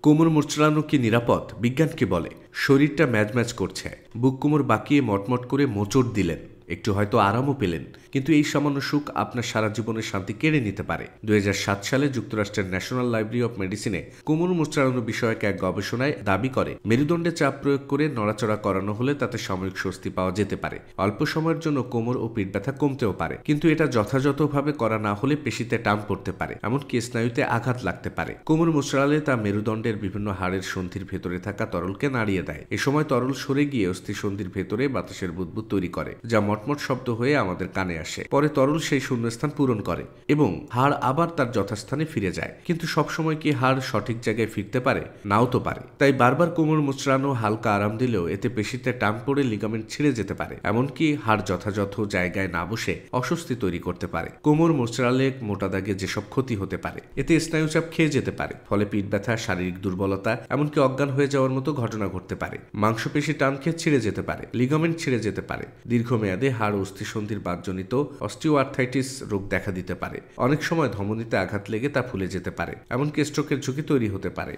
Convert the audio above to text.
কোমর মোচড়ানো কি নিরাপদ? বিজ্ঞান কি বলে? শরীরটা ম্যাজ করছে, বুক কোমর বাঁকিয়ে মটমট করে মোচড় দিলেন, একটু হয়তো আরামও পেলেন, কিন্তু এই সামান্য সুখ আপনার সারা জীবনের শান্তি কেড়ে নিতে পারে। 2007 সালে যুক্তরাষ্ট্রের ন্যাশনাল লাইব্রেরি অব মেডিসিনে কোমর মোচড়ানো বিষয়ক এক গবেষণায় দাবি করে মেরুদণ্ডে চাপ প্রয়োগ করে নড়াচড়া করানো হলে তাতে সাময়িক স্বস্তি পাওয়া যেতে পারে। অল্প সময়ের জন্য কোমর ও পিঠ ব্যথা কমতেও পারে, কিন্তু এটা যথাযথভাবে করা না হলে পেশিতে টান পড়তে পারে, এমনকি স্নায়ুতে আঘাত লাগতে পারে। কোমর মোচড়ালে তা মেরুদণ্ডের বিভিন্ন হাড়ের সন্ধির ভেতরে থাকা তরলকে নাড়িয়ে দেয়। এ সময় তরল সরে গিয়ে অস্থিসন্ধির ভেতরে বাতাসের বুদবুদ তৈরি করে, যা মটমট শব্দ হয়ে আমাদের কানে আসে। পরে তরল সেই শূন্যস্থান পূরণ করে এবং হাড় আবার তার যথাস্থানে ফিরে যায়। কিন্তু সবসময় কি হাড় সঠিক জায়গায় ফিরতে পারে? নাও তো পারে। তাই বারবার কোমর মোচড়ানো হালকা আরাম দিলেও এতে পেশিতে টান পড়ে লিগামেন্ট ছিঁড়ে যেতে পারে, এমনকি হাড় যথাযথ জায়গায় না বসে অস্বস্তি তৈরি করতে পারে। কোমর মোচড়ালে মোটা দাগে যেসব ক্ষতি হতে পারে, এতে স্নায়ুচাপ খেয়ে যেতে পারে, ফলে পিঠ ব্যথা, শারীরিক দুর্বলতা, এমনকি অজ্ঞান হয়ে যাওয়ার মতো ঘটনা ঘটতে পারে। মাংসপেশি টান খেয়ে ছিঁড়ে যেতে পারে, লিগামেন্ট ছিঁড়ে যেতে পারে। দীর্ঘমেয়াদে হাড় অস্থিসন্ধির বাতজনিত অস্টিওআর্থাইটিস রোগ দেখা দিতে পারে। অনেক সময় ধমনীতে আঘাত লেগে তা ফুলে যেতে পারে, এমনকি স্ট্রোকের ঝুঁকি তৈরি হতে পারে।